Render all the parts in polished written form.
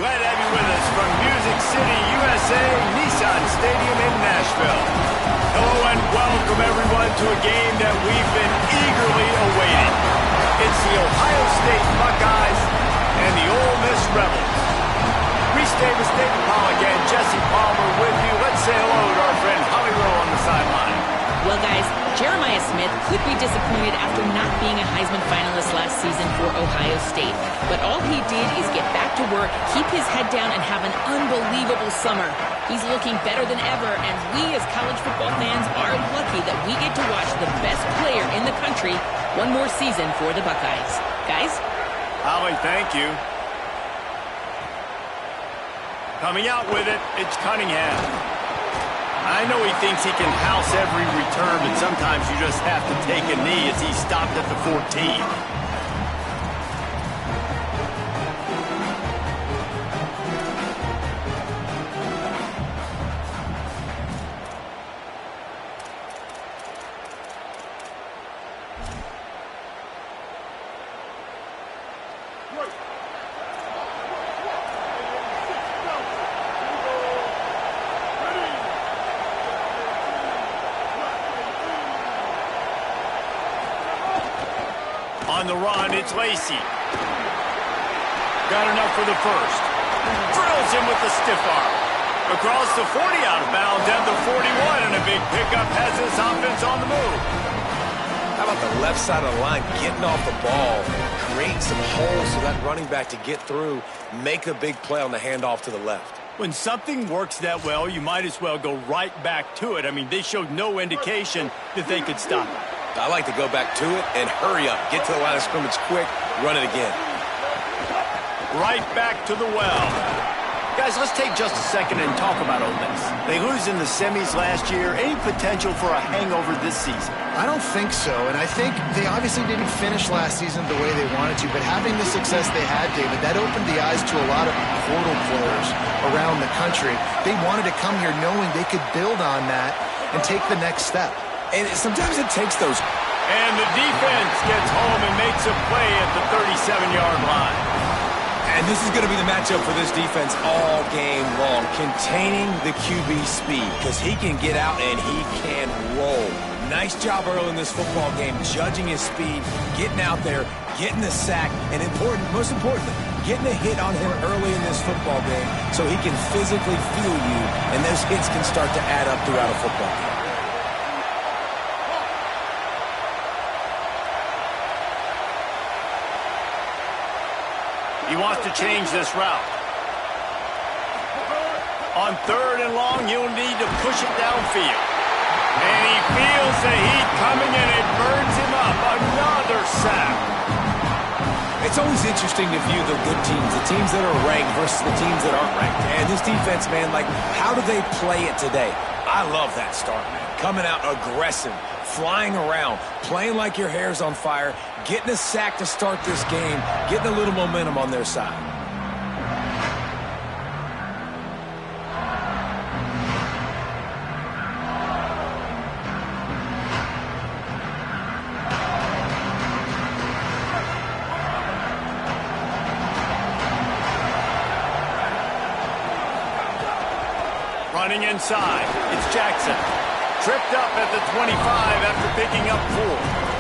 Glad to have you with us from Music City, USA, Nissan Stadium in Nashville. Hello and welcome everyone to a game that we've been eagerly awaiting. It's the Ohio State Buckeyes and the Ole Miss Rebels. Reese Davis, David Pollack, and Jesse Palmer with you. Let's say hello to our friend Holly Rowe on the sideline. Well, guys, Jeremiah Smith could be disappointed after not being a Heisman finalist last season for Ohio State. But all he did is get back to work, keep his head down, and have an unbelievable summer. He's looking better than ever, and we as college football fans are lucky that we get to watch the best player in the country one more season for the Buckeyes. Guys? Holly, thank you. Coming out with it, it's Cunningham. I know he thinks he can house every return, but sometimes you just have to take a knee as he stopped at the 14. On the run, it's Lacey. Got enough for the first. Drills him with the stiff arm. Across the 40 out of bounds at the 41, and a big pickup has this offense on the move. How about the left side of the line getting off the ball, creating some holes for that running back to get through, make a big play on the handoff to the left. When something works that well, you might as well go right back to it. I mean, they showed no indication that they could stop it. I like to go back to it and hurry up. Get to the line of scrimmage quick, run it again. Right back to the well. Guys, let's take just a second and talk about Ole Miss. They lose in the semis last year. Any potential for a hangover this season? I don't think so, and I think they obviously didn't finish last season the way they wanted to, but having the success they had, David, that opened the eyes to a lot of portal players around the country. They wanted to come here knowing they could build on that and take the next step. And sometimes it takes those. And the defense gets home and makes a play at the 37-yard line. And this is going to be the matchup for this defense all game long, containing the QB speed, because he can get out and he can roll. Nice job early in this football game, judging his speed, getting out there, getting the sack, and most importantly, getting a hit on him early in this football game so he can physically feel you, and those hits can start to add up throughout a football game. He wants to change this route. On 3rd and long, he'll need to push it downfield. And he feels the heat coming, and it burns him up. Another sack. It's always interesting to view the good teams, the teams that are ranked versus the teams that aren't ranked. And this defense, man, like, how do they play it today? I love that start, man. Coming out aggressive, flying around, playing like your hair's on fire, getting a sack to start this game, getting a little momentum on their side. Running inside, it's Jackson. Tripped up at the 25 after picking up 4.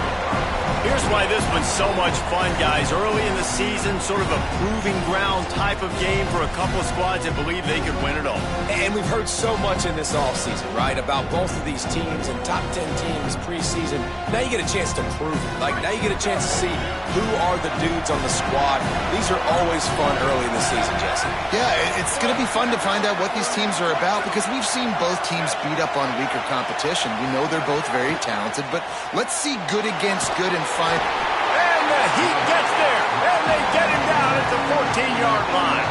Here's why this one's so much fun, guys. Early in the season, sort of a proving ground type of game for a couple of squads that believe they could win it all. And we've heard so much in this offseason, right, about both of these teams and top 10 teams preseason. Now you get a chance to prove it. Like, now you get a chance to see who are the dudes on the squad. These are always fun early in the season, Jesse. Yeah, it's going to be fun to find out what these teams are about because we've seen both teams beat up on weaker competition. We know they're both very talented, but let's see good against good and find. And the heat gets there, and they get him down at the 14-yard line.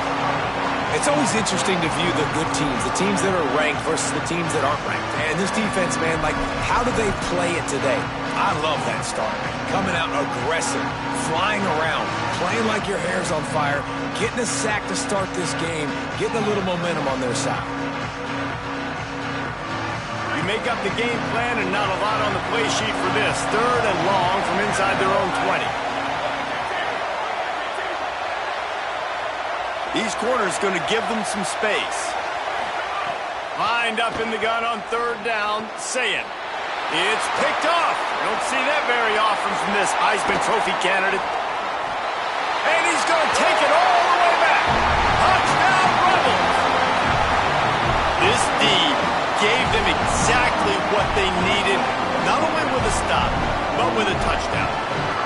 It's always interesting to view the good teams, the teams that are ranked versus the teams that aren't ranked. And this defense, man, like, how do they play it today? I love that start, man. Coming out aggressive, flying around, playing like your hair's on fire, getting a sack to start this game, getting a little momentum on their side. You make up the game plan and not a lot on the play sheet for this. 3rd and long from inside their own 20. These corners going to give them some space. Lined up in the gun on third down, Sayin. It's picked off. You don't see that very often from this Heisman Trophy candidate. And he's going to take it all the way back. Touchdown, Rebels. This D gave them exactly what they needed, not only with a stop, but with a touchdown.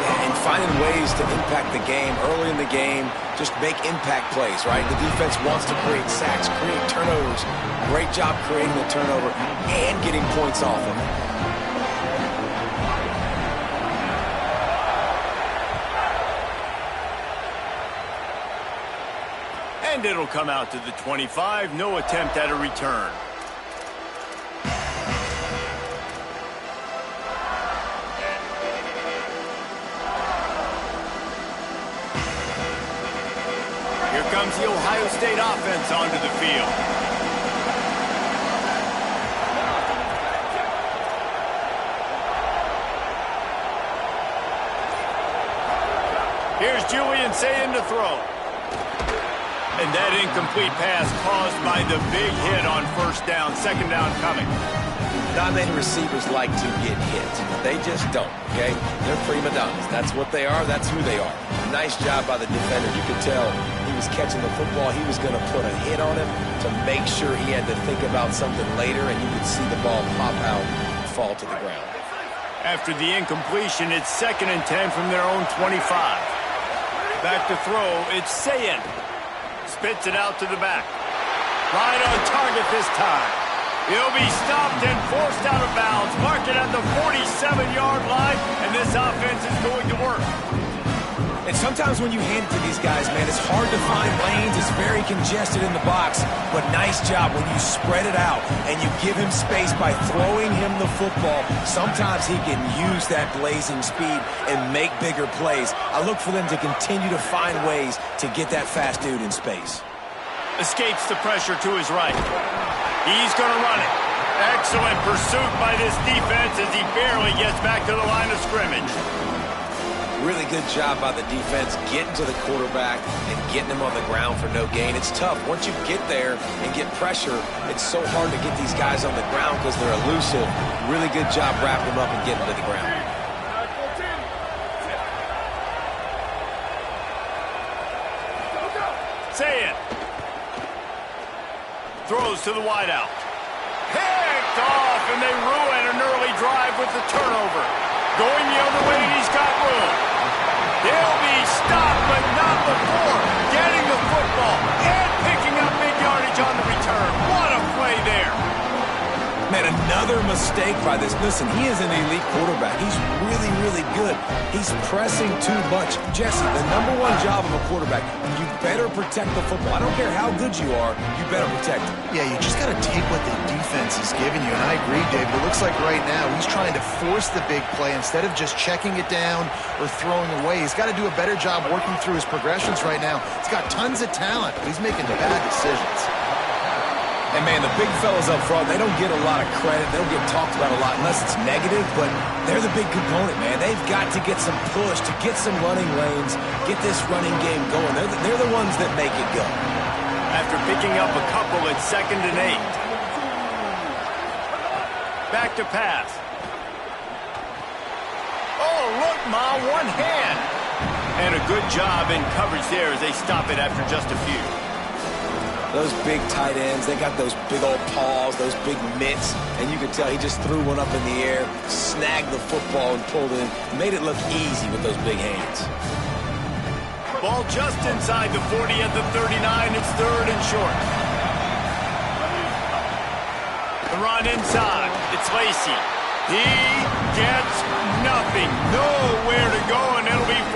Yeah, and finding ways to impact the game early in the game, just make impact plays, right? The defense wants to create sacks, create turnovers. Great job creating the turnover and getting points off of it. And it'll come out to the 25. No attempt at a return. Here comes the Ohio State offense onto the field. Here's Julian Sayin to throw. And that incomplete pass caused by the big hit on first down, second down coming. Not many receivers like to get hit. They just don't, okay? They're prima donnas. That's what they are. That's who they are. Nice job by the defender. You could tell he was catching the football. He was going to put a hit on him to make sure he had to think about something later, and you could see the ball pop out and fall to the ground. After the incompletion, it's 2nd and 10 from their own 25. Back to throw, it's Sayin. Spits it out to the back. Right on target this time. He'll be stopped and forced out of bounds. Mark it at the 47-yard line, and this offense is going to work. And sometimes when you hand it to these guys, man, it's hard to find lanes. It's very congested in the box. But nice job when you spread it out and you give him space by throwing him the football. Sometimes he can use that blazing speed and make bigger plays. I look for them to continue to find ways to get that fast dude in space. Escapes the pressure to his right. He's going to run it. Excellent pursuit by this defense as he barely gets back to the line of scrimmage. Really good job by the defense getting to the quarterback and getting him on the ground for no gain. It's tough. Once you get there and get pressure, it's so hard to get these guys on the ground because they're elusive. Really good job wrapping them up and getting to the ground. Sayin. Throws to the wideout. Picked off, and they ruin an early drive with the turnover. Going the other way, he's got room. They'll be stopped, but not before getting the football and picking up big yardage on the return. What a play there. Man, another mistake by this. Listen, he is an elite quarterback. He's really, really good. He's pressing too much. Jesse, the #1 job of a quarterback, you better protect the football. I don't care how good you are, you better protect it. Yeah, you just got to take what the defense is giving you. And I agree, David. It looks like right now he's trying to force the big play instead of just checking it down or throwing away. He's got to do a better job working through his progressions right now. He's got tons of talent, but he's making bad decisions. And, man, the big fellas up front, they don't get a lot of credit. They don't get talked about a lot unless it's negative, but they're the big component, man. They've got to get some push, to get some running lanes, get this running game going. They're the ones that make it go. After picking up a couple at 2nd and 8. Back to pass. Oh, look, Ma, one hand. And a good job in coverage there as they stop it after just a few. Those big tight ends, they got those big old paws, those big mitts, and you could tell he just threw one up in the air, snagged the football and pulled in, made it look easy with those big hands. Ball just inside the 40 at the 39. It's 3rd and short. The run inside. It's Lacy. He gets nothing. Nowhere to go, and it'll be...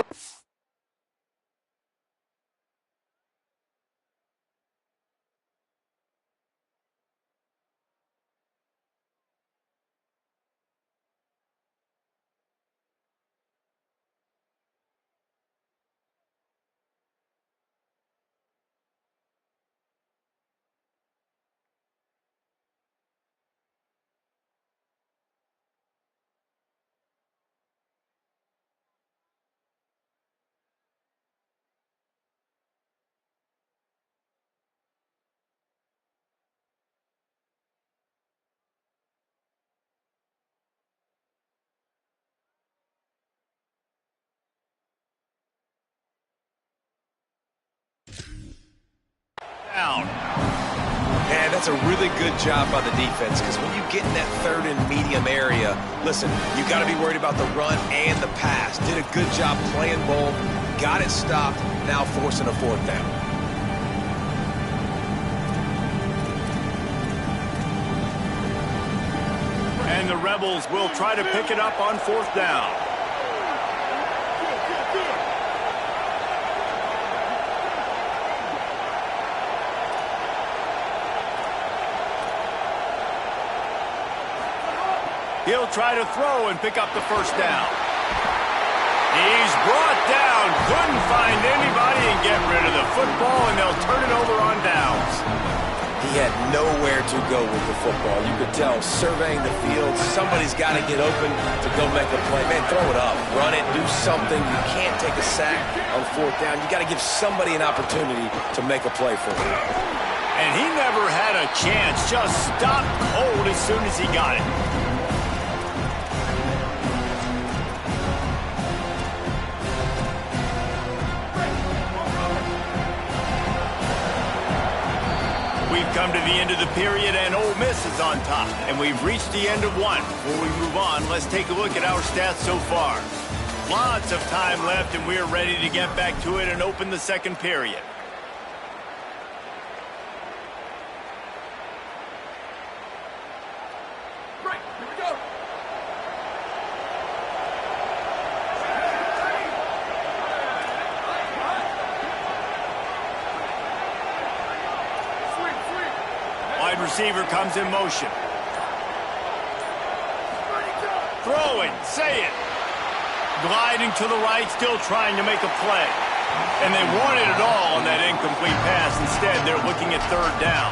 That's a really good job by the defense, because when you get in that third and medium area, listen, you got to be worried about the run and the pass. Did a good job playing both, got it stopped, now forcing a fourth down. And the Rebels will try to pick it up on fourth down. He'll try to throw and pick up the first down. He's brought down. Couldn't find anybody and get rid of the football, and they'll turn it over on downs. He had nowhere to go with the football. You could tell, surveying the field, somebody's got to get open to go make a play. Man, throw it up, run it, do something. You can't take a sack on fourth down. You got to give somebody an opportunity to make a play for him. And he never had a chance, just stopped cold as soon as he got it. We've come to the end of the period, and Ole Miss is on top. And we've reached the end of one. Before we move on, let's take a look at our stats so far. Lots of time left, and we're ready to get back to it and open the second period. Right, here we go. Wide receiver comes in motion. Throwing, say it. Gliding to the right, still trying to make a play. And they wanted it all on that incomplete pass. Instead, they're looking at third down.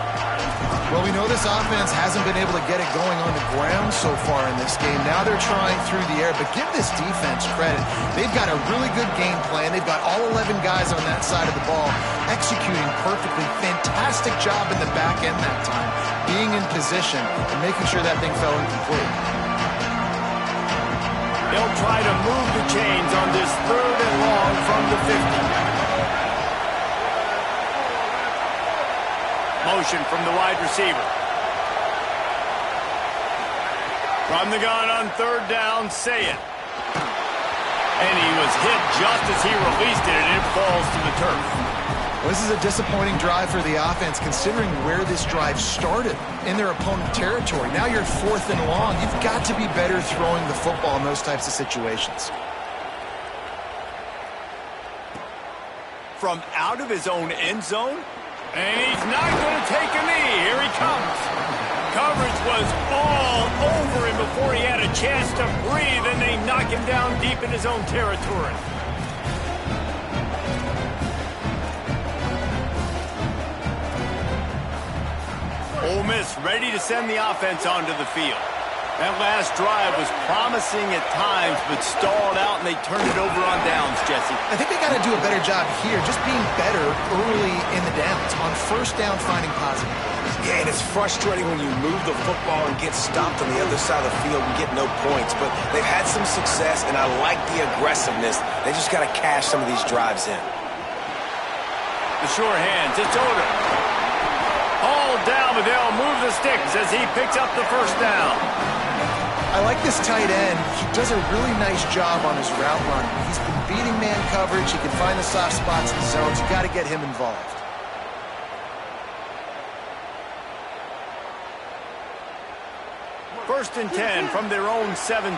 Well, we know this offense hasn't been able to get it going on the ground so far in this game. Now they're trying through the air, but give this defense credit. They've got a really good game plan. They've got all 11 guys on that side of the ball executing perfectly. Fantastic job in the back end that time, being in position and making sure that thing fell incomplete. They'll try to move the chains on this third and long from the 50. Motion from the wide receiver. From the gun on third down, say it. And he was hit just as he released it, and it falls to the turf. Well, this is a disappointing drive for the offense, considering where this drive started in their opponent territory. Now you're fourth and long. You've got to be better throwing the football in those types of situations. From out of his own end zone. And he's not going to take a knee. Here he comes. Coverage was all over him before he had a chance to breathe, and they knock him down deep in his own territory. Ole Miss ready to send the offense onto the field. That last drive was promising at times, but stalled out, and they turned it over on downs, Jesse. I think they got to do a better job here, just being better early in the downs, on first down finding positive plays. Yeah, and it's frustrating when you move the football and get stopped on the other side of the field and get no points, but they've had some success, and I like the aggressiveness. They just got to cash some of these drives in. The sure hands, it's Odom. Hauled down, but they'll move the sticks as he picks up the first down. I like this tight end. He does a really nice job on his route running. He's been beating man coverage. He can find the soft spots in the zones. You got to get him involved. First and 10 from their own 17.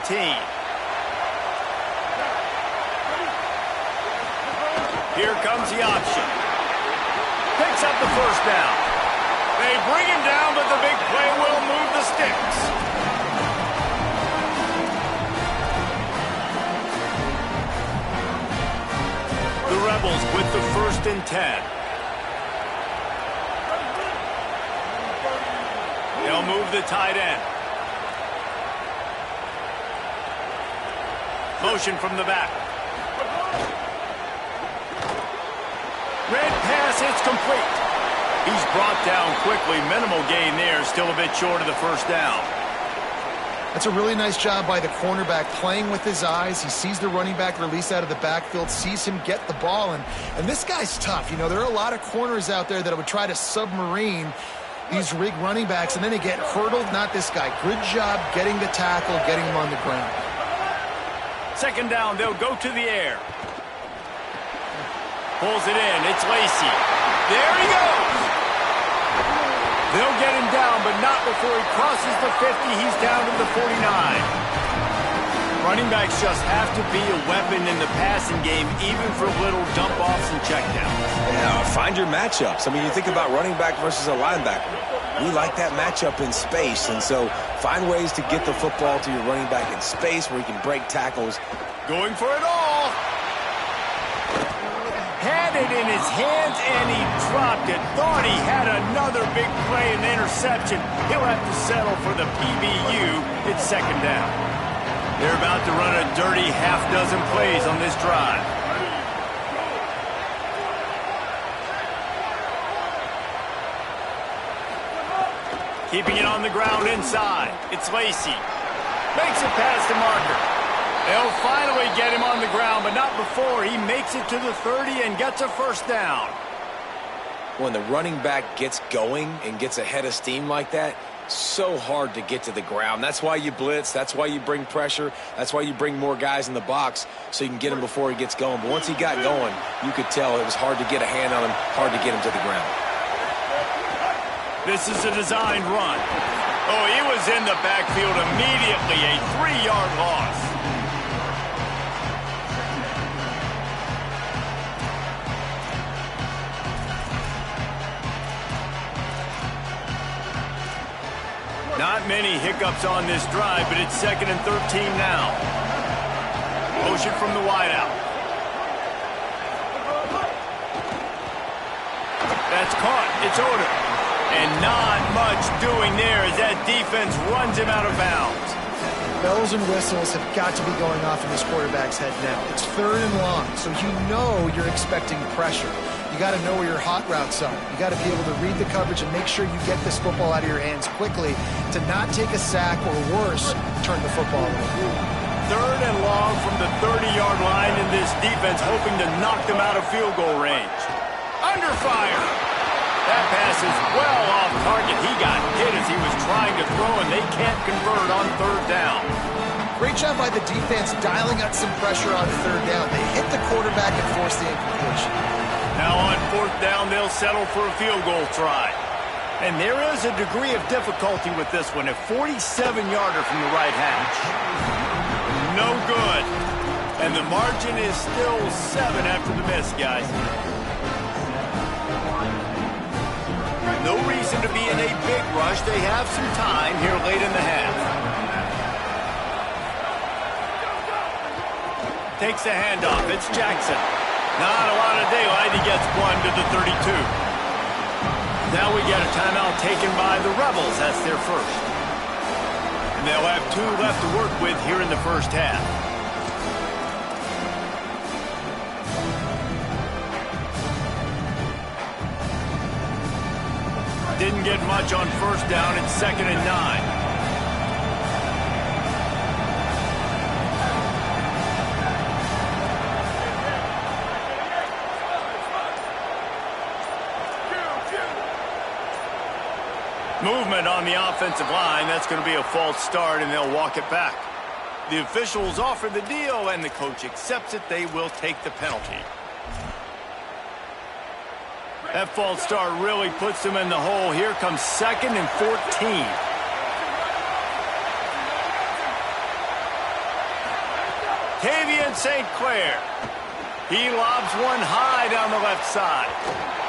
Here comes the option. Picks up the first down. They bring him down, but the big play will move the sticks. The Rebels with the first and 10. They'll move the tight end. Motion from the back. Red pass, it's complete. He's brought down quickly. Minimal gain there, still a bit short of the first down. That's a really nice job by the cornerback, playing with his eyes. He sees the running back release out of the backfield, sees him get the ball, and this guy's tough. You know, there are a lot of corners out there that would try to submarine these rig running backs, and then they get hurdled. Not this guy. Good job getting the tackle, getting him on the ground. Second down, they'll go to the air. Pulls it in. It's Lacy. There he goes. They'll get him down, but not before he crosses the 50. He's down to the 49. Running backs just have to be a weapon in the passing game, even for little dump-offs and checkdowns. Yeah, find your matchups. I mean, you think about running back versus a linebacker. We like that matchup in space, and so find ways to get the football to your running back in space where he can break tackles. Going for it all. Had it in his hands, and he dropped it. Thought he had another big play and interception. He'll have to settle for the PBU. It's second down. They're about to run a dirty half-dozen plays on this drive. Keeping it on the ground inside. It's Lacy. Makes it past the marker. They'll finally get him on the ground, but not before he makes it to the 30 and gets a first down. When the running back gets going and gets ahead of steam like that, so hard to get to the ground. That's why you blitz. That's why you bring pressure. That's why you bring more guys in the box so you can get him before he gets going. But once he got going, you could tell it was hard to get a hand on him, hard to get him to the ground. This is a designed run. Oh, he was in the backfield immediately. A 3-yard loss. Not many hiccups on this drive, but it's 2nd and 13 now. Motion from the wideout. That's caught. It's Odom. And not much doing there as that defense runs him out of bounds. Bells and whistles have got to be going off in this quarterback's head now. It's 3rd and long, so you know you're expecting pressure. You got to know where your hot routes are. You got to be able to read the coverage and make sure you get this football out of your hands quickly to not take a sack or worse, turn the football over. 3rd and long from the 30-yard line, in this defense hoping to knock them out of field goal range. Under fire. That pass is well off target. He got hit as he was trying to throw, and they can't convert on 3rd down. Great job by the defense dialing up some pressure on 3rd down. They hit the quarterback and forced the incompletion. Now on 4th down, they'll settle for a field goal try. And there is a degree of difficulty with this one. A 47-yarder from the right hash. No good. And the margin is still 7 after the miss, guys. No reason to be in a big rush. They have some time here late in the half. Takes the handoff. It's Jackson. Not a lot of daylight. He gets one to the 32. Now we get a timeout taken by the Rebels. That's their first. And they'll have 2 left to work with here in the first half. Didn't get much on 1st down. It's 2nd and 9. Movement on the offensive line. That's going to be a false start, and they'll walk it back. The officials offer the deal, and the coach accepts it. They will take the penalty. That false start really puts them in the hole. Here comes 2nd and 14. Tavian St. Clair. He lobs one high down the left side.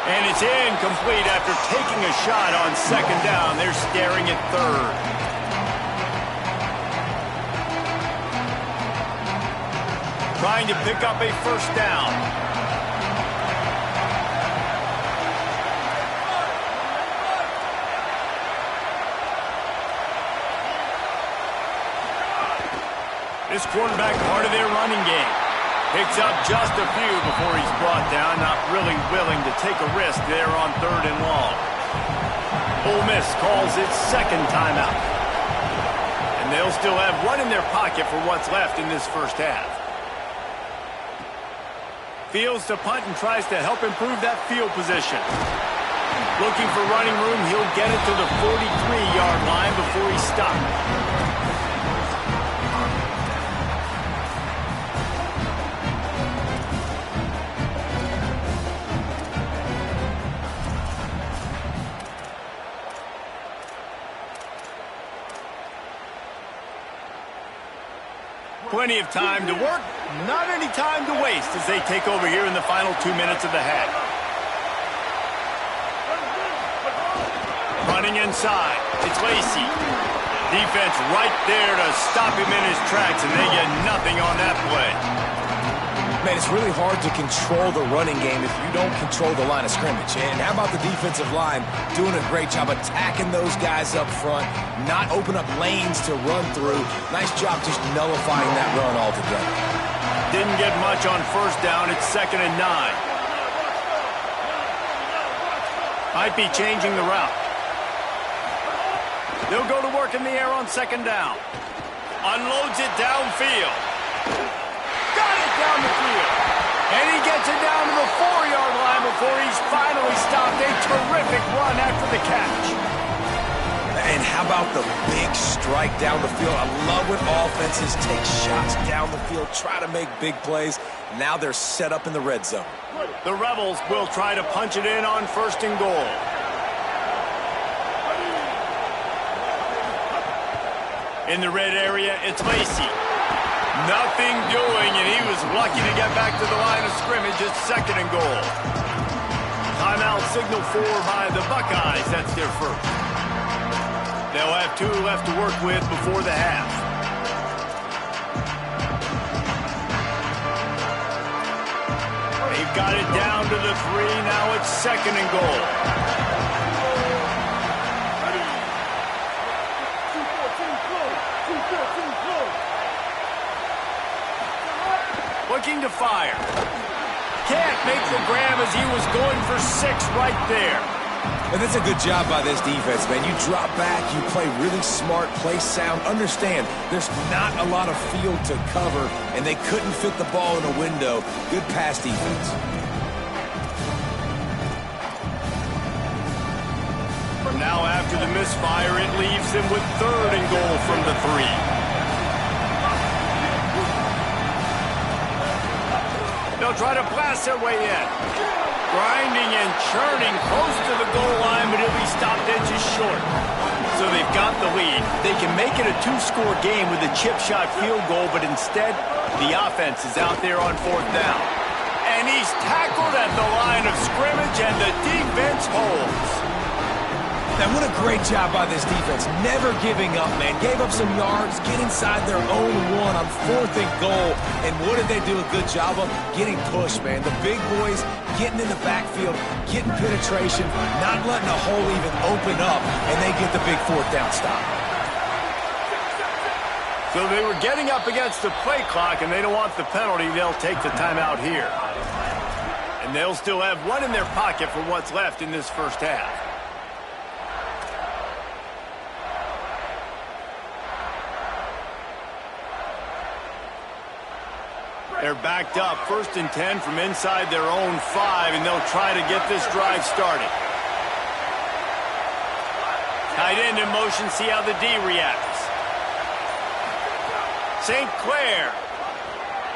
And it's incomplete after taking a shot on 2nd down. They're staring at 3rd. Trying to pick up a 1st down. This quarterback, part of their running game. Picks up just a few before he's brought down. Not really willing to take a risk there on 3rd and long. Ole Miss calls its 2nd timeout. And they'll still have one in their pocket for what's left in this first half. Fields to punt and tries to help improve that field position. Looking for running room, he'll get it to the 43-yard line before he stops. Plenty of time to work, not any time to waste as they take over here in the final 2 minutes of the half. Running inside, it's Lacy. Defense right there to stop him in his tracks, and they get nothing on that play. Man, it's really hard to control the running game if you don't control the line of scrimmage. And how about the defensive line doing a great job attacking those guys up front, not open up lanes to run through. Nice job just nullifying that run altogether. Didn't get much on first down. It's 2nd and 9. Might be changing the route. They'll go to work in the air on 2nd down. Unloads it downfield. Got it down the field. And he gets it down to the 4-yard line before he's finally stopped. A terrific run after the catch. And how about the big strike down the field? I love when offenses take shots down the field, try to make big plays. Now they're set up in the red zone. The Rebels will try to punch it in on 1st and goal. In the red area, it's Lacy. Nothing doing, and he was lucky to get back to the line of scrimmage. It's 2nd and goal. Timeout signal for by the Buckeyes. That's their first. They'll have 2 left to work with before the half. They've got it down to the 3. Now it's 2nd and goal. Looking to fire. Can't make the grab as he was going for 6 right there. And that's a good job by this defense, man. You drop back, you play really smart, play sound. Understand, there's not a lot of field to cover, and they couldn't fit the ball in a window. Good pass defense. From now after the misfire, it leaves him with 3rd and goal from the 3. They'll try to blast their way in. Grinding and churning close to the goal line, but he'll be stopped inches short. So they've got the lead. They can make it a 2-score game with a chip shot field goal, but instead, the offense is out there on 4th down. And he's tackled at the line of scrimmage, and the defense holds. And what a great job by this defense. Never giving up, man. Gave up some yards, get inside their own 1 on 4th and goal. And what did they do a good job of? Getting pushed, man. The big boys getting in the backfield, getting penetration, not letting a hole even open up, and they get the big 4th down stop. So they were getting up against the play clock, and they don't want the penalty. They'll take the timeout here. And they'll still have 1 in their pocket for what's left in this first half. They're backed up, 1st and 10 from inside their own 5, and they'll try to get this drive started. Tight end in motion, see how the D reacts. St. Clair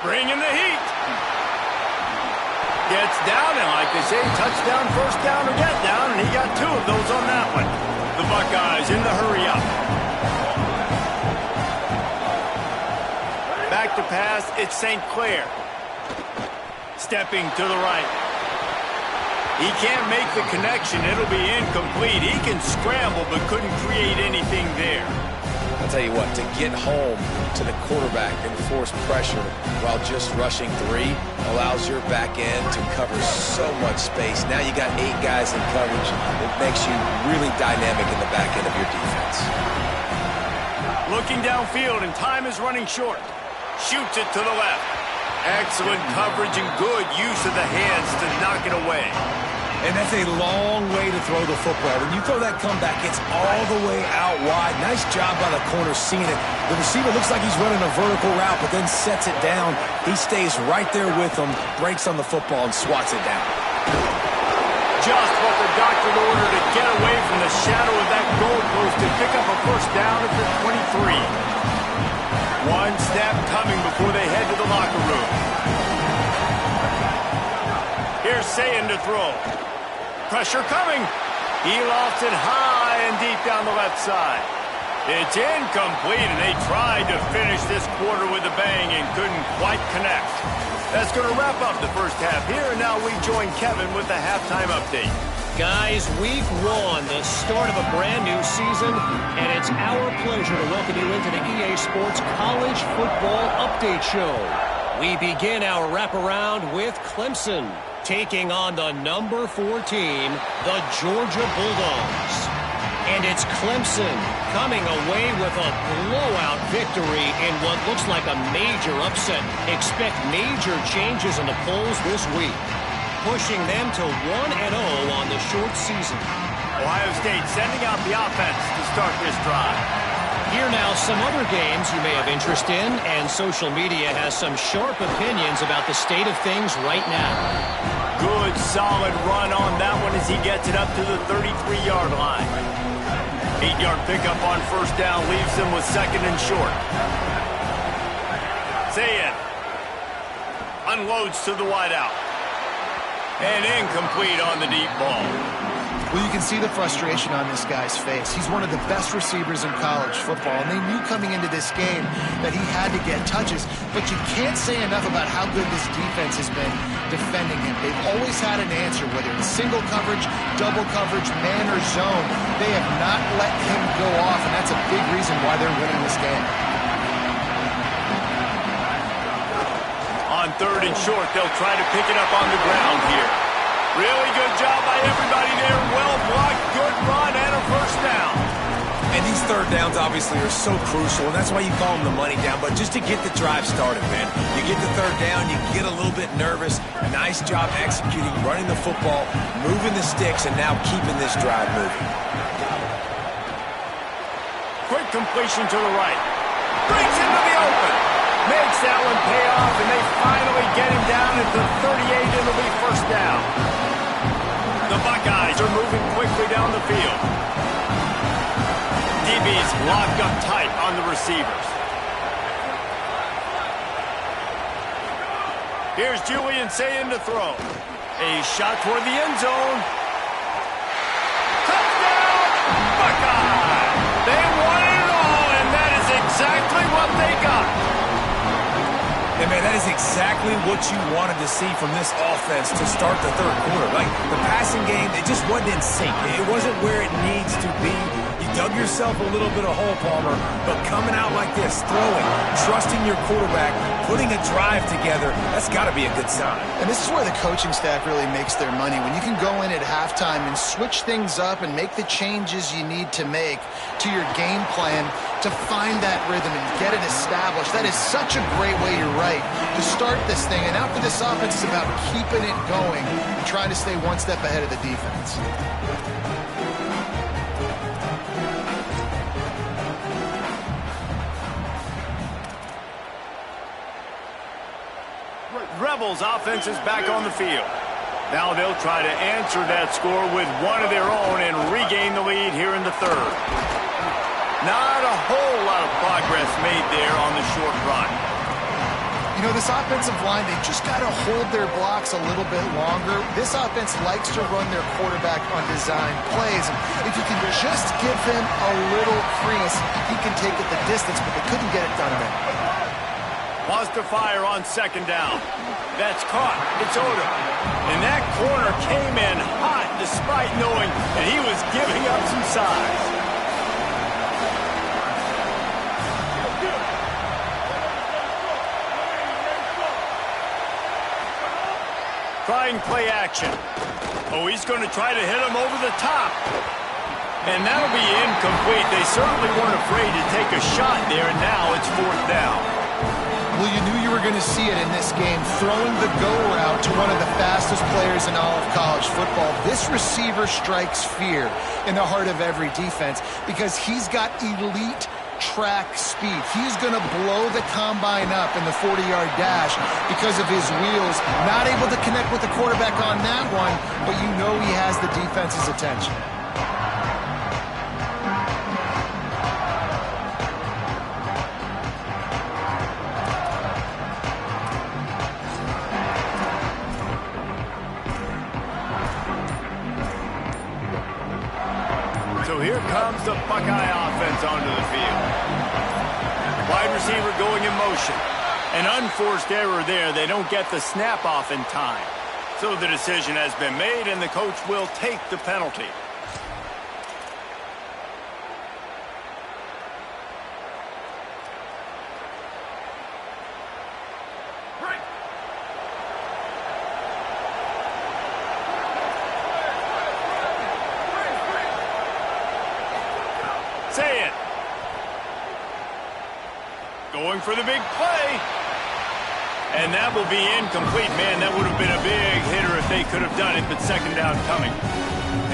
bringing the heat. Gets down, and like they say, touchdown, 1st down, or get down, and he got 2 of those on that one. The Buckeyes in the hurry up. Back to pass, it's St. Clair. Stepping to the right. He can't make the connection. It'll be incomplete. He can scramble, but couldn't create anything there. I'll tell you what, to get home to the quarterback and force pressure while just rushing 3 allows your back end to cover so much space. Now you got 8 guys in coverage. It makes you really dynamic in the back end of your defense. Looking downfield, and time is running short. Shoots it to the left. Excellent coverage and good use of the hands to knock it away. And that's a long way to throw the football. When you throw that comeback, it's all the way out wide. Nice job by the corner seeing it. The receiver looks like he's running a vertical route, but then sets it down. He stays right there with him, breaks on the football, and swats it down. just what the doctor ordered to get away from the shadow of that goalpost and pick up a first down at the 23. One snap coming before they head to the locker room. Here's Sayin to throw. Pressure coming. He lofts it high and deep down the left side. It's incomplete, and they tried to finish this quarter with a bang and couldn't quite connect. That's going to wrap up the first half here, and now we join Kevin with the halftime update. Guys, week one, the start of a brand new season, and it's our pleasure to welcome you into the EA Sports College Football Update Show. We begin our wraparound with Clemson, taking on the number 4 team, the Georgia Bulldogs. And it's Clemson coming away with a blowout victory in what looks like a major upset. Expect major changes in the polls this week, pushing them to 1-0 on the short season. Ohio State sending out the offense to start this drive. Here now some other games you may have interest in, and social media has some sharp opinions about the state of things right now. Good, solid run on that one as he gets it up to the 33-yard line. 8-yard pickup on first down leaves them with second and short. Sayin unloads to the wideout. And incomplete on the deep ball. Well, you can see the frustration on this guy's face. He's one of the best receivers in college football, and they knew coming into this game that he had to get touches, but you can't say enough about how good this defense has been defending him. They've always had an answer, whether it's single coverage, double coverage, man or zone. They have not let him go off, and that's a big reason why they're winning this game. On third and short, they'll try to pick it up on the ground here. Really good job by everybody there. Well blocked, good run, and a first down. And these third downs obviously are so crucial, and that's why you call them the money down. But just to get the drive started, man, you get the third down, you get a little bit nervous. Nice job executing, running the football, moving the sticks, and now keeping this drive moving. Quick completion to the right. Breaks into the open. Makes that one pay off, and they finally get him down at the 38. It'll be first down. The Buckeyes are moving quickly down the field. DB's locked up tight on the receivers. Here's Julian Sayin to throw. A shot toward the end zone. Touchdown, Buckeye! They won it all, and that is exactly what they got. And, man, that is exactly what you wanted to see from this offense to start the third quarter. Like, the passing game, it just wasn't in sync. It wasn't where it needs to be. You dug yourself a little bit of hole, Palmer, but coming out like this, throwing, trusting your quarterback, putting a drive together, that's got to be a good sign. And this is where the coaching staff really makes their money. When you can go in at halftime and switch things up and make the changes you need to make to your game plan to find that rhythm and get it established. That is such a great way, you're right, to start this thing. And after this offense is about keeping it going and trying to stay one step ahead of the defense. Rebels offense is back on the field. Now they'll try to answer that score with one of their own and regain the lead here in the third. Not a whole lot of progress made there on the short run. You know, this offensive line, they just got to hold their blocks a little bit longer. This offense likes to run their quarterback on design plays. And if you can just give him a little crease, he can take it the distance, but they couldn't get it done there. Wants to fire on second down. That's caught. It's Odom. And that corner came in hot despite knowing that he was giving up some size. Trying play action. Oh, he's going to try to hit him over the top. And that'll be incomplete. They certainly weren't afraid to take a shot there, and now it's fourth down. Well, you knew you were going to see it in this game, throwing the go route to one of the fastest players in all of college football. This receiver strikes fear in the heart of every defense because he's got elite track speed. He's going to blow the combine up in the 40-yard dash because of his wheels. Not able to connect with the quarterback on that one, but you know he has the defense's attention. So here comes the Buckeye offense onto the field. Wide receiver going in motion. An unforced error there. They don't get the snap off in time. So the decision has been made, and the coach will take the penalty. Say it. Going for the big play. And that will be incomplete. Man, that would have been a big hitter if they could have done it, but second down coming.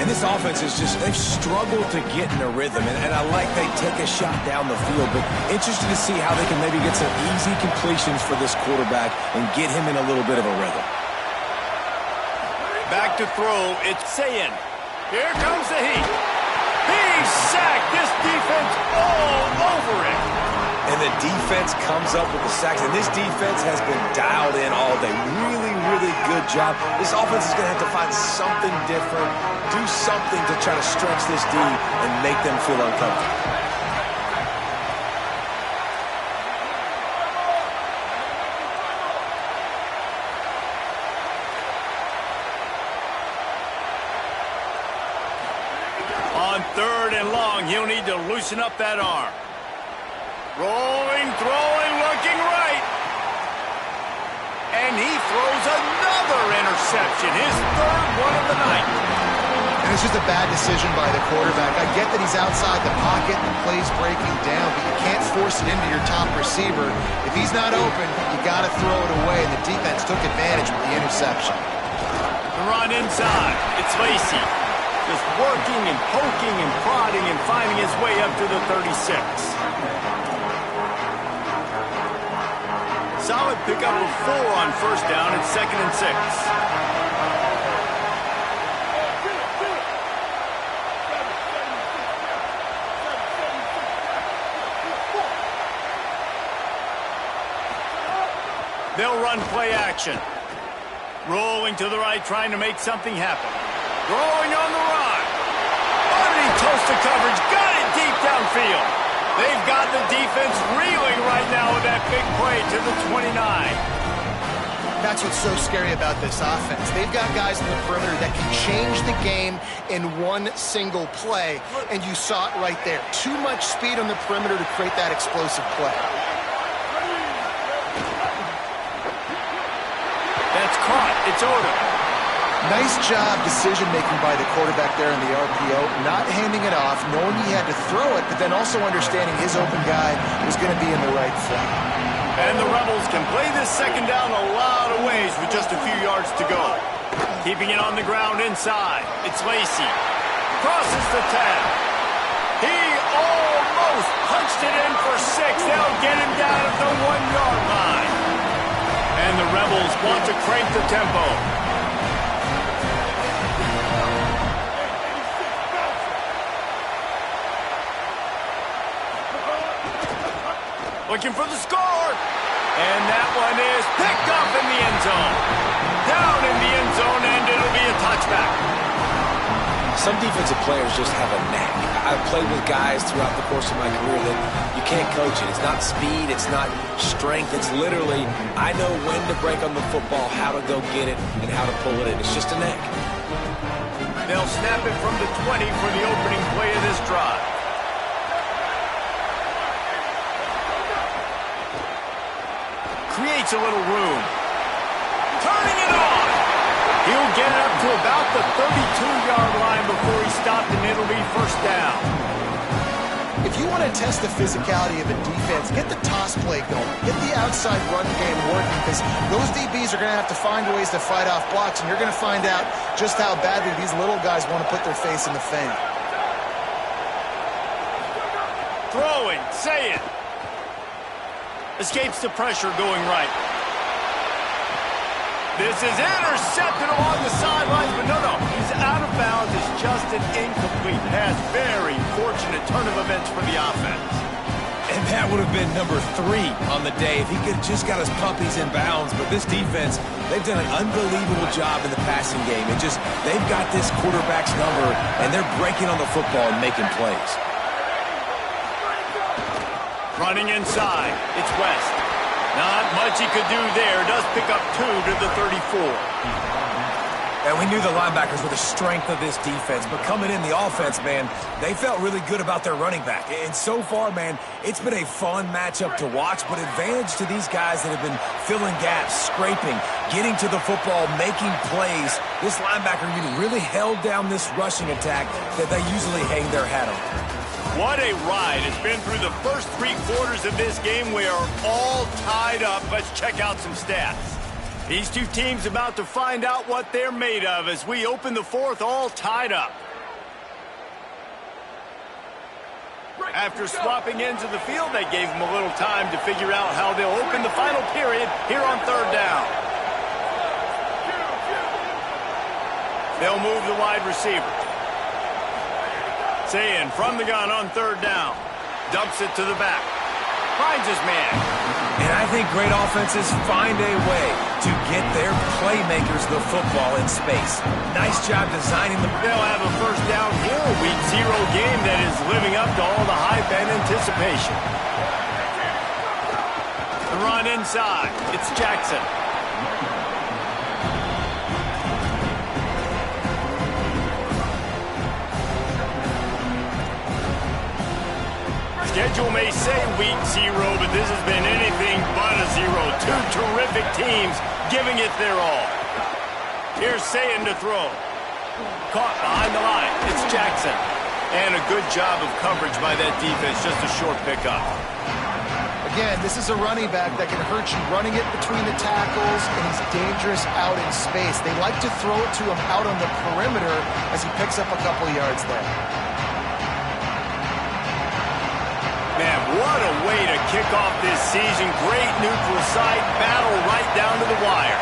And this offense is just, they've struggled to get in a rhythm. And I like they take a shot down the field, but interested to see how they can maybe get some easy completions for this quarterback and get him in a little bit of a rhythm. Back to throw. It's Sayin. Here comes the heat. He's sacked. This defense all over it. And the defense comes up with the sacks. And this defense has been dialed in all day. Really, really good job. This offense is going to have to find something different, do something to try to stretch this D and make them feel uncomfortable. On third and long, he'll need to loosen up that arm. Rolling, throwing, looking right. And he throws another interception, his third one of the night. And it's just a bad decision by the quarterback. I get that he's outside the pocket, the play's breaking down, but you can't force it into your top receiver. If he's not open, you got to throw it away, and the defense took advantage with the interception. The run inside. It's Lacy. Just working and poking and prodding and finding his way up to the 36. Solid pickup of 4 on first down. It's 2nd and 6. They'll run play action. Rolling to the right, trying to make something happen. Throwing on the run. Underneath toasted coverage. Got it deep downfield. They've got the defense reeling right now with that big play to the 29. That's what's so scary about this offense. They've got guys in the perimeter that can change the game in one single play, and you saw it right there. Too much speed on the perimeter to create that explosive play. That's caught. It's Odom. Nice job decision-making by the quarterback there in the RPO, not handing it off, knowing he had to throw it, but then also understanding his open guy was going to be in the right flat. And the Rebels can play this second down a lot of ways with just a few yards to go. Keeping it on the ground inside. It's Lacy. Crosses the 10. He almost punched it in for 6. They'll get him down at the 1-yard line. And the Rebels want to crank the tempo. Looking for the score. And that one is picked up in the end zone. Down in the end zone, and it'll be a touchback. Some defensive players just have a knack. I've played with guys throughout the course of my career that you can't coach it. It's not speed, it's not strength. It's literally, I know when to break on the football, how to go get it, and how to pull it in. It's just a knack. They'll snap it from the 20 for the opening play of this drive. Creates a little room. Turning it on. He'll get it up to about the 32-yard line before he stopped, and it'll be first down. If you want to test the physicality of a defense, get the toss play going. Get the outside run game working, because those DBs are going to have to find ways to fight off blocks, and you're going to find out just how badly these little guys want to put their face in the fan. Throwing, say it. Escapes the pressure going right. This is intercepted along the sidelines, but no. He's out of bounds. It's just an incomplete pass. Very fortunate turn of events for the offense. And that would have been number 3 on the day if he could have just got his puppies in bounds. But this defense, they've done an unbelievable job in the passing game. They've got this quarterback's number, and they're breaking on the football and making plays. Running inside, it's West. Not much he could do there. Does pick up 2 to the 34. And we knew the linebackers were the strength of this defense, but coming in the offense, man, they felt really good about their running back. And so far, man, it's been a fun matchup to watch, but advantage to these guys that have been filling gaps, scraping, getting to the football, making plays. This linebacker unit really held down this rushing attack that they usually hang their hat on. What a ride. It's been through the first 3 quarters of this game. We are all tied up. Let's check out some stats. These two teams about to find out what they're made of as we open the 4th all tied up. After swapping ends of the field, they gave them a little time to figure out how they'll open the final period here on 3rd down. They'll move the wide receiver. Sayin from the gun on 3rd down. Dumps it to the back. Finds his man. And I think great offenses find a way to get their playmakers the football in space. Nice job designing the... They'll have a 1st down here. A Week 0 game that is living up to all the hype and anticipation. The run inside. It's Jackson. Schedule may say Week 0, but this has been anything but a 0. 2 terrific teams giving it their all. Here's Sayin to throw. Caught behind the line. It's Jackson. And a good job of coverage by that defense. Just a short pickup. Again, this is a running back that can hurt you running it between the tackles, and he's dangerous out in space. They like to throw it to him out on the perimeter as he picks up a couple of yards there. Man, what a way to kick off this season. Great neutral site battle right down to the wire.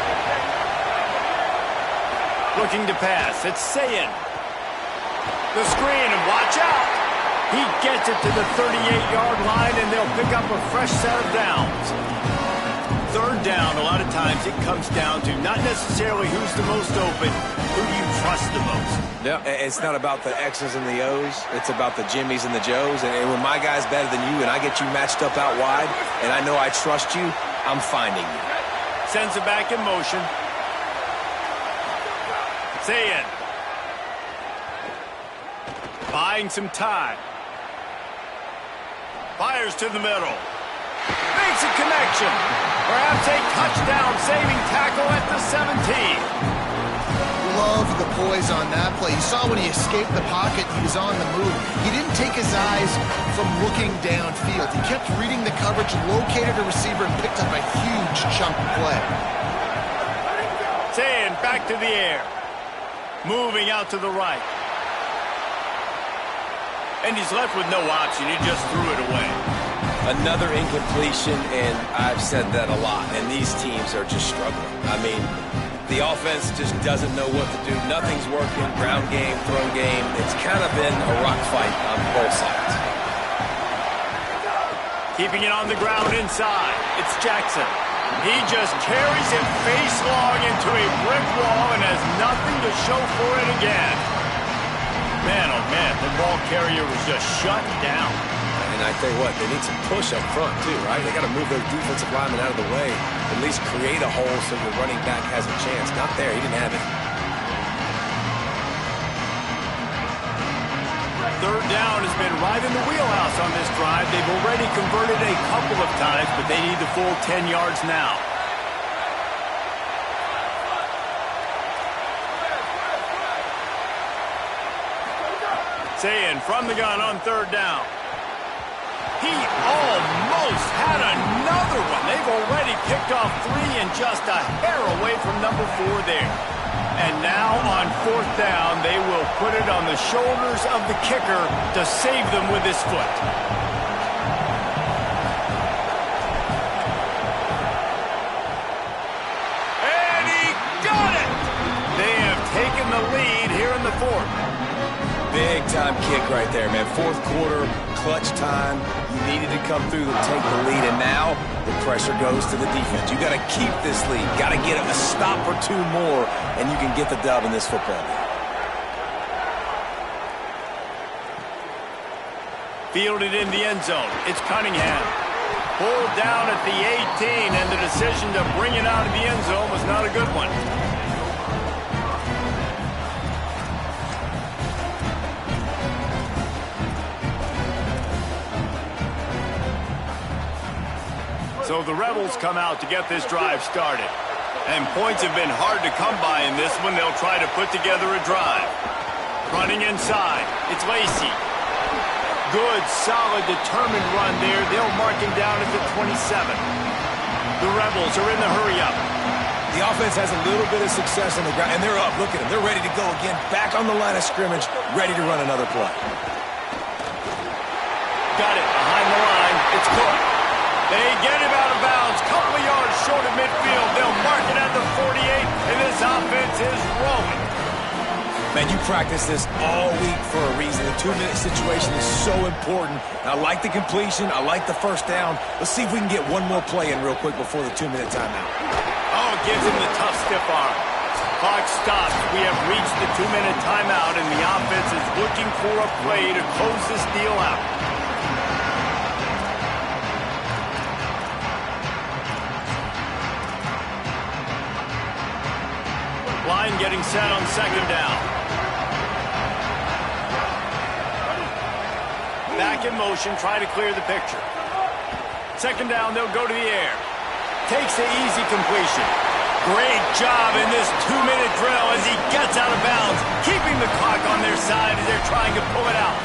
Looking to pass. It's Sayin. The screen, and watch out. He gets it to the 38-yard line, and they'll pick up a fresh set of downs. 3rd down, a lot of times it comes down to not necessarily who's the most open, who do you trust the most? Yeah, it's not about the X's and the O's. It's about the Jimmys and the Joes. And when my guy's better than you and I get you matched up out wide and I know I trust you, I'm finding you. Sends it back in motion. Sayin. Buying some time. Fires to the middle. Makes a connection. Perhaps a touchdown-saving tackle at the 17. Love the poise on that play. You saw when he escaped the pocket, he was on the move. He didn't take his eyes from looking downfield. He kept reading the coverage, located a receiver, and picked up a huge chunk of play. Sayin back to the air. Moving out to the right. And he's left with no option. He just threw it away. Another incompletion, and I've said that a lot, and these teams are just struggling. I mean, the offense just doesn't know what to do. Nothing's working. Ground game, throw game. It's kind of been a rock fight on both sides. Keeping it on the ground inside. It's Jackson. He just carries it face long into a brick wall and has nothing to show for it again. Man, oh man, the ball carrier was just shut down. And I tell you what, they need some push up front too, right? They got to move those defensive linemen out of the way. At least create a hole so the running back has a chance. Not there. He didn't have it. 3rd down has been right in the wheelhouse on this drive. They've already converted a couple of times, but they need the full 10 yards now. Sayin from the gun on 3rd down. He almost had another one. They've already picked off 3 and just a hair away from number 4 there. And now on 4th down, they will put it on the shoulders of the kicker to save them with his foot. Big-time kick right there, man. Fourth quarter, clutch time. You needed to come through to take the lead, and now the pressure goes to the defense. You got to keep this lead. Got to get a stop or two more, and you can get the dub in this football game. Fielded in the end zone. It's Cunningham. Pulled down at the 18, and the decision to bring it out of the end zone was not a good one. So the Rebels come out to get this drive started. And points have been hard to come by in this one. They'll try to put together a drive. Running inside. It's Lacy. Good, solid, determined run there. They'll mark him down at the 27. The Rebels are in the hurry-up. The offense has a little bit of success on the ground, and they're up. Look at them. They're ready to go again. Back on the line of scrimmage, ready to run another play. Got it. Behind the line. It's Cook. They get him out of bounds. Couple of yards short of midfield. They'll mark it at the 48, and this offense is rolling. Man, you practice this all week for a reason. The 2-minute situation is so important. I like the completion. I like the first down. Let's see if we can get one more play in real quick before the 2-minute timeout. Oh, gives him the tough stiff arm. Clock stops. We have reached the 2-minute timeout, and the offense is looking for a play to close this deal out. Line getting set on second down. Back in motion, try to clear the picture. Second down, they'll go to the air. Takes the easy completion. Great job in this 2-minute drill as he gets out of bounds, keeping the clock on their side as they're trying to pull it out.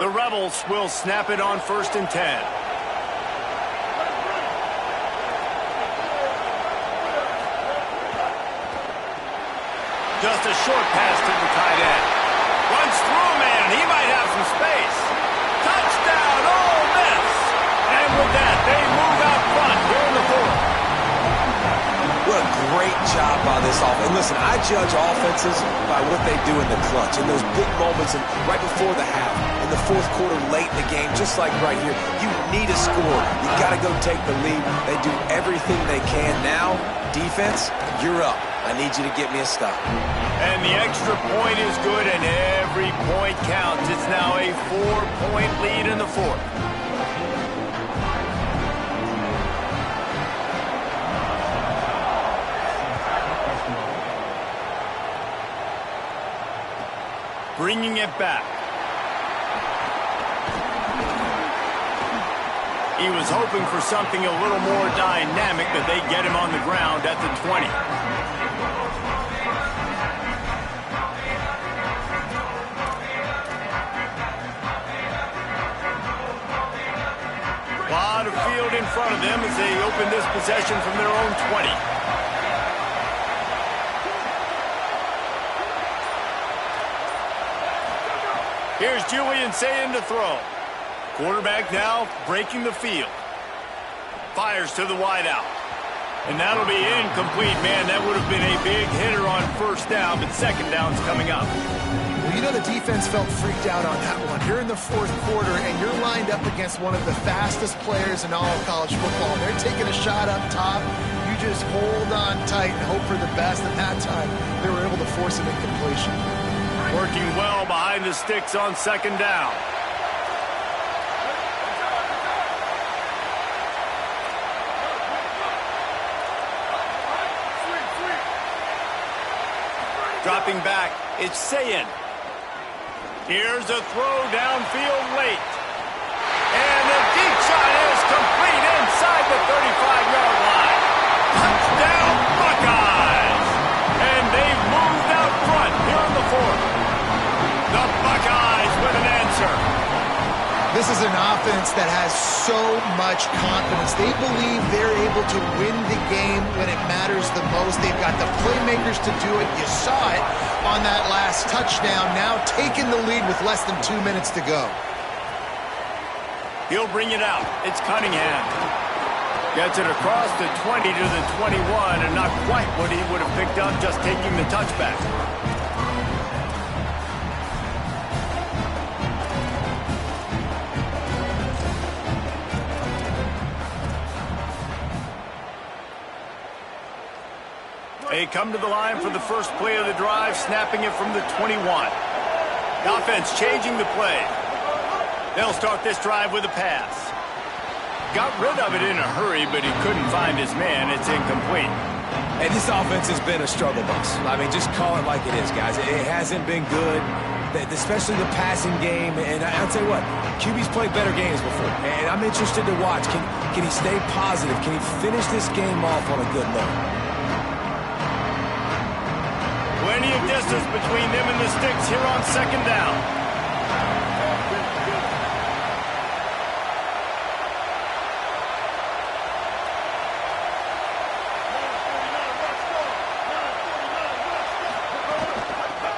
The Rebels will snap it on 1st and 10. Just a short pass to the tight end. Runs through, man. He might have some space. Touchdown, Ole Miss. And with that, they move out front here in the fourth. What a great job by this offense. And listen, I judge offenses by what they do in the clutch, in those big moments and right before the half, in the fourth quarter, late in the game, just like right here. You need a score. You got to go take the lead. They do everything they can. Now, defense, you're up. I need you to get me a stop. And the extra point is good, and every point counts. It's now a 4-point lead in the fourth. Bringing it back. He was hoping for something a little more dynamic, but they get him on the ground at the 20. A lot of field in front of them as they open this possession from their own 20. Here's Julian Sayin to throw. Quarterback now breaking the field. Fires to the wideout. And that'll be incomplete, man. That would have been a big hitter on first down, but second down's coming up. Well, you know the defense felt freaked out on that one. You're in the fourth quarter, and you're lined up against one of the fastest players in all of college football. They're taking a shot up top. You just hold on tight and hope for the best. And that time, they were able to force an incompletion. Working well behind the sticks on second down. Dropping back, it's Sayin. Here's a throw downfield late. And the deep shot is complete inside the 35-yard line. Touchdown, Buckeyes! And they've moved out front here in the fourth. The Buckeyes with an answer. This is an offense that has so much confidence. They believe they're able to win the game when it matters the most. They've got the playmakers to do it. You saw it on that last touchdown. Now taking the lead with less than 2 minutes to go. He'll bring it out. It's Cunningham. Gets it across the 20 to the 21, and not quite what he would have picked up just taking the touchback. They come to the line for the first play of the drive, snapping it from the 21. The offense changing the play. They'll start this drive with a pass. Got rid of it in a hurry, but he couldn't find his man. It's incomplete. And this offense has been a struggle bus. I mean, just call it like it is, guys. It hasn't been good, especially the passing game. And I'll tell you what, QB's played better games before. And I'm interested to watch. Can he stay positive? Can he finish this game off on a good note? Plenty of distance between them and the sticks here on second down.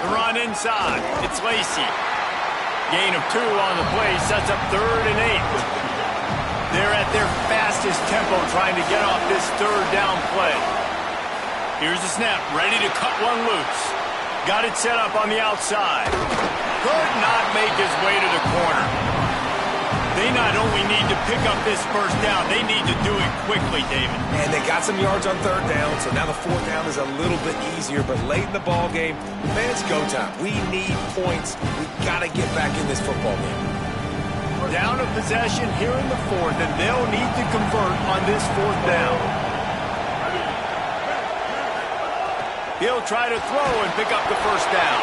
The run inside. It's Lacy. Gain of 2 on the play sets up 3rd and 8. They're at their fastest tempo trying to get off this 3rd down play. Here's the snap, ready to cut one loose. Got it set up on the outside. Could not make his way to the corner. They not only need to pick up this first down, they need to do it quickly, David. And they got some yards on 3rd down, so now the 4th down is a little bit easier. But late in the ball game, man, it's go time. We need points. We got to get back in this football game. Down of possession here in the 4th, and they'll need to convert on this 4th down. He'll try to throw and pick up the first down.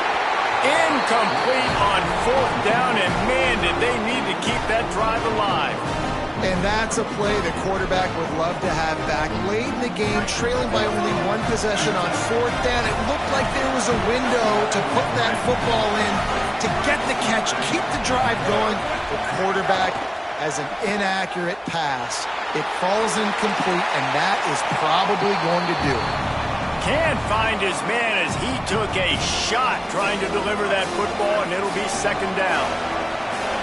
Incomplete on 4th down, and man, did they need to keep that drive alive. And that's a play the quarterback would love to have back. Late in the game, trailing by only 1 possession on 4th down, it looked like there was a window to put that football in, to get the catch, keep the drive going. The quarterback has an inaccurate pass. It falls incomplete, and that is probably going to do it. Can't find his man as he took a shot trying to deliver that football, and it'll be 2nd down.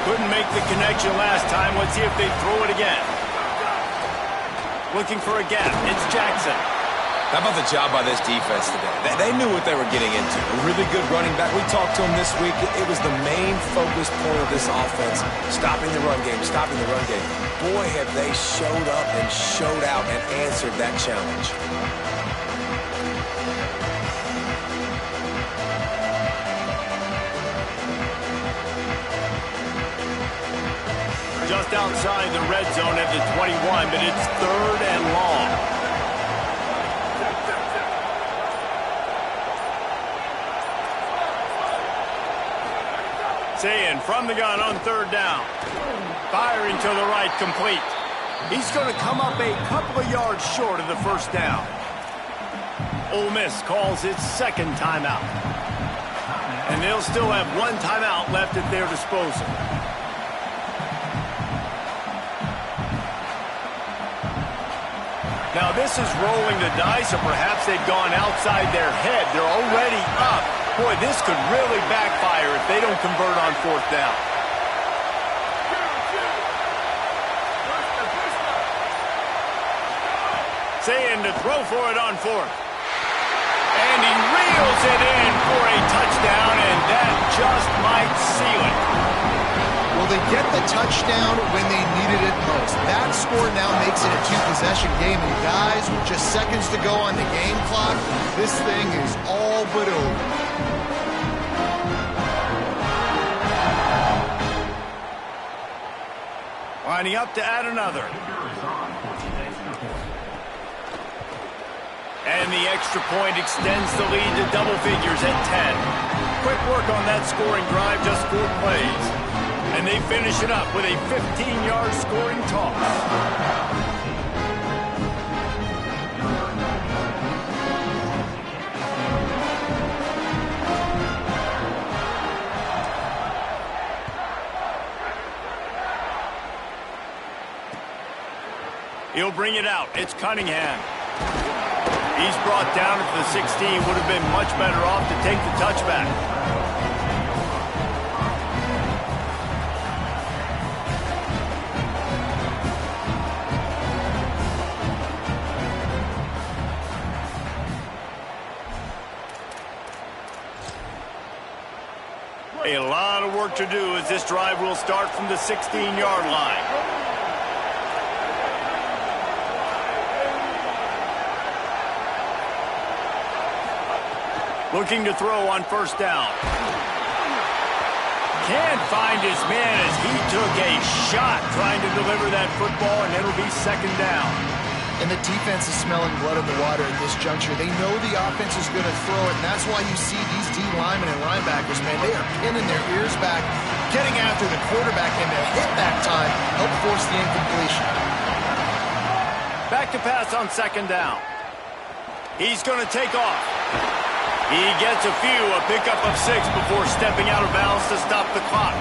Couldn't make the connection last time. Let's see if they throw it again. Looking for a gap. It's Jackson. How about the job by this defense today? They knew what they were getting into. A really good running back. We talked to him this week. It was the main focus point of this offense. Stopping the run game, stopping the run game. Boy, have they showed up and showed out and answered that challenge. Just outside the red zone at the 21, but it's 3rd and long. Sayin from the gun on 3rd down. Firing to the right, complete. He's going to come up a couple of yards short of the first down. Ole Miss calls its 2nd timeout. And they'll still have 1 timeout left at their disposal. Now this is rolling the dice, or perhaps they've gone outside their head. They're already up. Boy, this could really backfire if they don't convert on 4th down. Saying to throw for it on 4th. And he reels it in for a touchdown, and that just might seal it. Well, they get the touchdown when they needed it most. That score now makes it a 2-possession game. And guys, with just seconds to go on the game clock, this thing is all but over. Lining up to add another. And the extra point extends the lead to double figures at 10. Quick work on that scoring drive, just 4 plays. And they finish it up with a 15-yard scoring toss. He'll bring it out. It's Cunningham. He's brought down at the 16. Would have been much better off to take the touchback. A lot of work to do as this drive will start from the 16-yard line. Looking to throw on first down. Can't find his man as he took a shot trying to deliver that football, and it'll be second down. And the defense is smelling blood in the water at this juncture. They know the offense is going to throw it, and that's why you see these D linemen and linebackers, man, they are pinning their ears back, getting after the quarterback, and their hit that time helped force the incompletion. Back to pass on second down. He's going to take off. He gets a pickup of 6 before stepping out of bounds to stop the clock.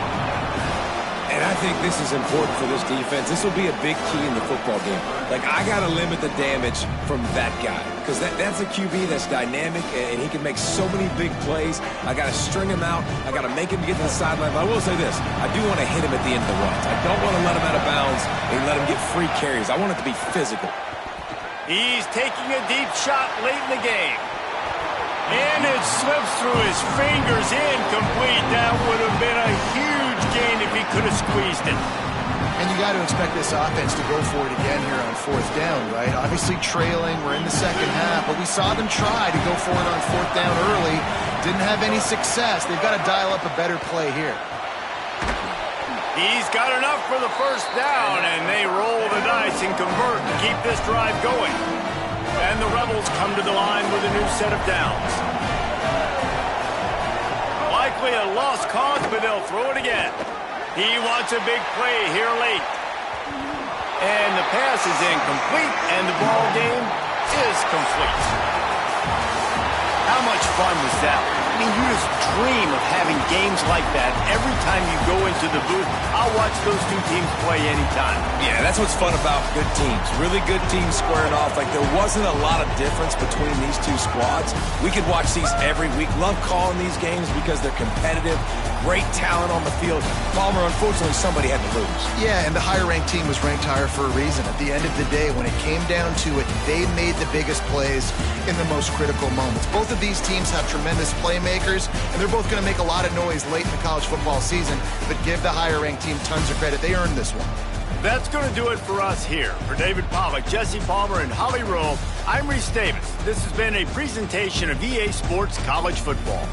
And I think this is important for this defense. This will be a big key in the football game. Like, I got to limit the damage from that guy because that's a QB that's dynamic, and he can make so many big plays. I got to string him out. I got to make him get to the sideline. But I will say this. I do want to hit him at the end of the runs. I don't want to let him out of bounds and let him get free carries. I want it to be physical. He's taking a deep shot late in the game. And it slips through his fingers, incomplete. That would have been a huge gain if he could have squeezed it. And you got to expect this offense to go for it again here on fourth down, right? Obviously trailing, we're in the second half, but we saw them try to go for it on fourth down early. Didn't have any success. They've got to dial up a better play here. He's got enough for the first down, and they roll the dice and convert to keep this drive going. And the Rebels come to the line with a new set of downs. Likely a lost cause, but they'll throw it again. He wants a big play here late. And the pass is incomplete, and the ball game is complete. How much fun was that? I mean, you just dream of having games like that every time you go into the booth. I'll watch those two teams play anytime. Yeah, that's what's fun about good teams. Really good teams squaring off. Like, there wasn't a lot of difference between these two squads. We could watch these every week. Love calling these games because they're competitive. Great talent on the field. Palmer, unfortunately, somebody had to lose. Yeah, and the higher-ranked team was ranked higher for a reason. At the end of the day, when it came down to it, they made the biggest plays in the most critical moments. Both of these teams have tremendous playmakers, and they're both going to make a lot of noise late in the college football season, but give the higher-ranked team tons of credit. They earned this one. That's going to do it for us here. For David Pollack, Jesse Palmer, and Holly Rowe, I'm Reese Davis. This has been a presentation of EA Sports College Football.